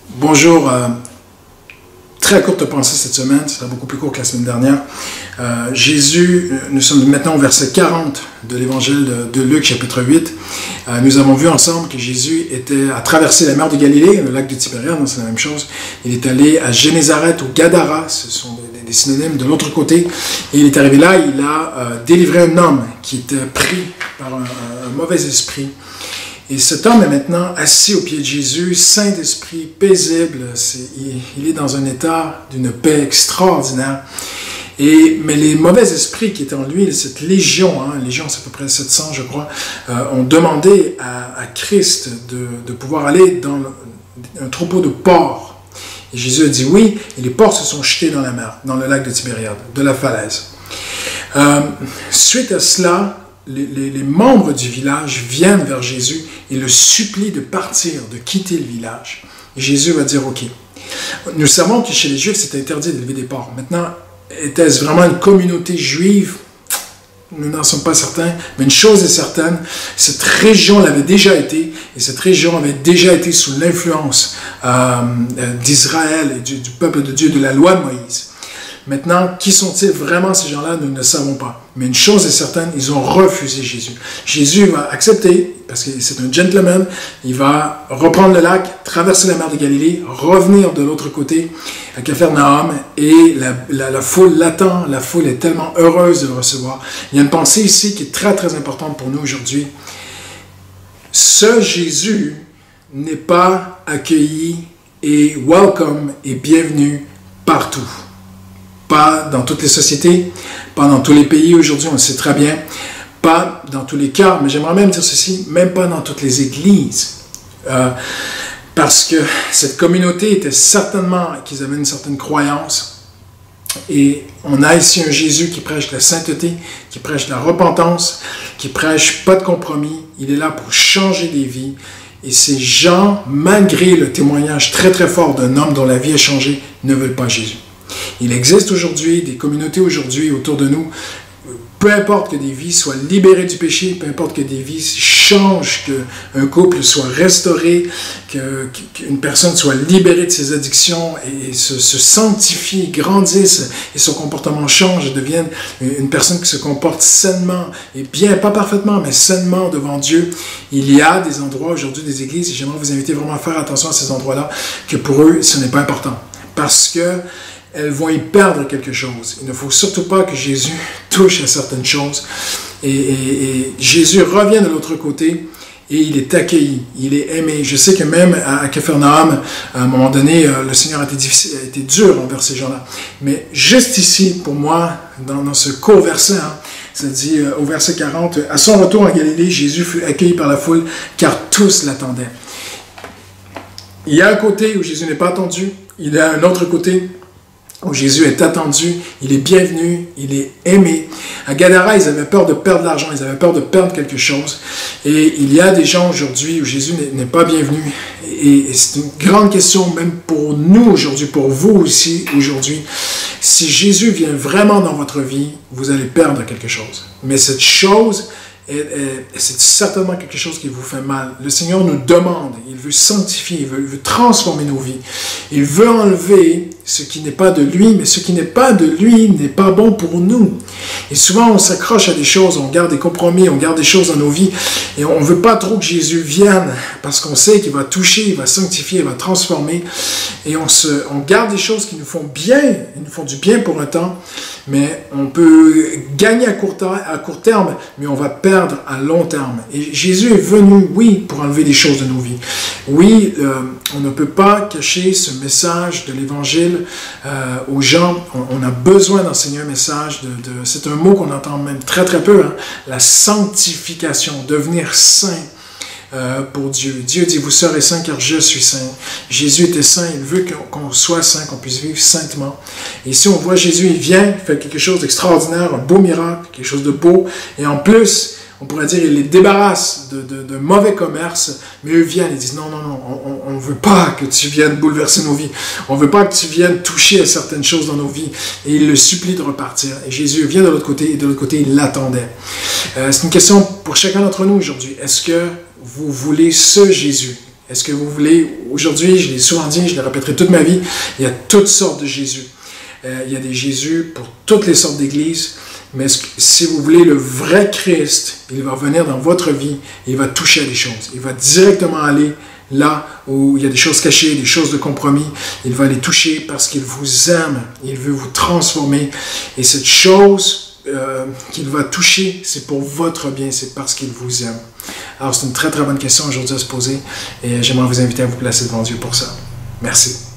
Bonjour, très courte pensée cette semaine, ce sera beaucoup plus court que la semaine dernière. Nous sommes maintenant au verset 40 de l'évangile de Luc, chapitre 8. Nous avons vu ensemble que Jésus a traversé la mer de Galilée, le lac de Tibériade, c'est la même chose. Il est allé à Génézareth ou Gadara, ce sont des synonymes de l'autre côté. Et il est arrivé là, il a délivré un homme qui était pris par un mauvais esprit. Et cet homme est maintenant assis au pied de Jésus, saint d'esprit, paisible. Il est dans un état d'une paix extraordinaire. Mais les mauvais esprits qui étaient en lui, cette légion, légion c'est à peu près 700 je crois, ont demandé à Christ de pouvoir aller dans un troupeau de porcs. Et Jésus a dit oui, et les porcs se sont jetés dans la mer, dans le lac de Tibériade, de la falaise. Suite à cela, les membres du village viennent vers Jésus et le supplient de partir, de quitter le village. Et Jésus va dire, OK. Nous savons que chez les Juifs, c'est interdit d'élever des porcs. Maintenant, était-ce vraiment une communauté juive? Nous n'en sommes pas certains, mais une chose est certaine, cette région l'avait déjà été, et cette région avait déjà été sous l'influence d'Israël et du peuple de Dieu, de la loi de Moïse. Maintenant, qui sont-ils vraiment ces gens-là? Nous ne le savons pas. Mais une chose est certaine, ils ont refusé Jésus. Jésus va accepter, parce que c'est un gentleman, il va reprendre le lac, traverser la mer de Galilée, revenir de l'autre côté, à Capharnaüm, et la foule l'attend, la foule est tellement heureuse de le recevoir. Il y a une pensée ici qui est très très importante pour nous aujourd'hui. Ce Jésus n'est pas accueilli et welcome et bienvenu partout. Pas dans toutes les sociétés, pas dans tous les pays aujourd'hui, on le sait très bien, pas dans tous les cas, mais j'aimerais même dire ceci, même pas dans toutes les églises. Parce que cette communauté était certainement, qu'ils avaient une certaine croyance, et on a ici un Jésus qui prêche la sainteté, qui prêche la repentance, qui prêche pas de compromis, il est là pour changer des vies, et ces gens, malgré le témoignage très très fort d'un homme dont la vie a changé, ne veulent pas Jésus. Il existe aujourd'hui des communautés aujourd'hui autour de nous, peu importe que des vies soient libérées du péché, peu importe que des vies changent, qu'un couple soit restauré, qu'une personne soit libérée de ses addictions et se sanctifie, grandisse et son comportement change et devienne une personne qui se comporte sainement et bien, pas parfaitement, mais sainement devant Dieu. Il y a des endroits aujourd'hui, des églises, et j'aimerais vous inviter vraiment à faire attention à ces endroits-là, que pour eux, ce n'est pas important. Parce que elles vont y perdre quelque chose. Il ne faut surtout pas que Jésus touche à certaines choses. Et Jésus revient de l'autre côté et il est accueilli, il est aimé. Je sais que même à Capharnaüm, à un moment donné, le Seigneur a été dur envers ces gens-là. Mais juste ici, pour moi, dans ce court verset, ça dit au verset 40, « À son retour en Galilée, Jésus fut accueilli par la foule, car tous l'attendaient. » Il y a un côté où Jésus n'est pas attendu, il y a un autre côté où Jésus est attendu, il est bienvenu, il est aimé. À Gadara, ils avaient peur de perdre l'argent, ils avaient peur de perdre quelque chose. Et il y a des gens aujourd'hui où Jésus n'est pas bienvenu. Et c'est une grande question, même pour nous aujourd'hui, pour vous aussi aujourd'hui. Si Jésus vient vraiment dans votre vie, vous allez perdre quelque chose. Mais cette chose, c'est certainement quelque chose qui vous fait mal. Le Seigneur nous demande, il veut sanctifier, il veut transformer nos vies. Il veut enlever ce qui n'est pas de lui, mais ce qui n'est pas de lui n'est pas bon pour nous. Et souvent, on s'accroche à des choses, on garde des compromis, on garde des choses dans nos vies, et on ne veut pas trop que Jésus vienne, parce qu'on sait qu'il va toucher, il va sanctifier, il va transformer, et on garde des choses qui nous font bien, ils nous font du bien pour un temps, mais on peut gagner à court terme, mais on va perdre à long terme. Et Jésus est venu, oui, pour enlever des choses de nos vies. Oui, on ne peut pas cacher ce message de l'Évangile aux gens. On a besoin d'enseigner un message, c'est un mot qu'on entend même très très peu, la sanctification, devenir saint. Pour Dieu. Dieu dit, vous serez saints car je suis saint. Jésus était saint, il veut qu'on soit saint, qu'on puisse vivre saintement. Et ici, on voit Jésus, il vient, il fait quelque chose d'extraordinaire, un beau miracle, quelque chose de beau. Et en plus, on pourrait dire, il les débarrasse de mauvais commerce, mais eux viennent et disent, non, non, non, on ne veut pas que tu viennes bouleverser nos vies. On ne veut pas que tu viennes toucher à certaines choses dans nos vies. Et il le supplie de repartir. Et Jésus vient de l'autre côté, et de l'autre côté, il l'attendait. C'est une question pour chacun d'entre nous aujourd'hui. Est-ce que vous voulez ce Jésus? Est-ce que vous voulez, aujourd'hui, je l'ai souvent dit, je le répéterai toute ma vie, il y a toutes sortes de Jésus. Il y a des Jésus pour toutes les sortes d'églises, mais si vous voulez le vrai Christ, il va venir dans votre vie, il va toucher à des choses. Il va directement aller là où il y a des choses cachées, des choses de compromis. Il va les toucher parce qu'il vous aime, il veut vous transformer. Et cette chose qu'il va toucher, c'est pour votre bien, c'est parce qu'il vous aime. Alors c'est une très très bonne question aujourd'hui à se poser et j'aimerais vous inviter à vous placer devant Dieu pour ça. Merci.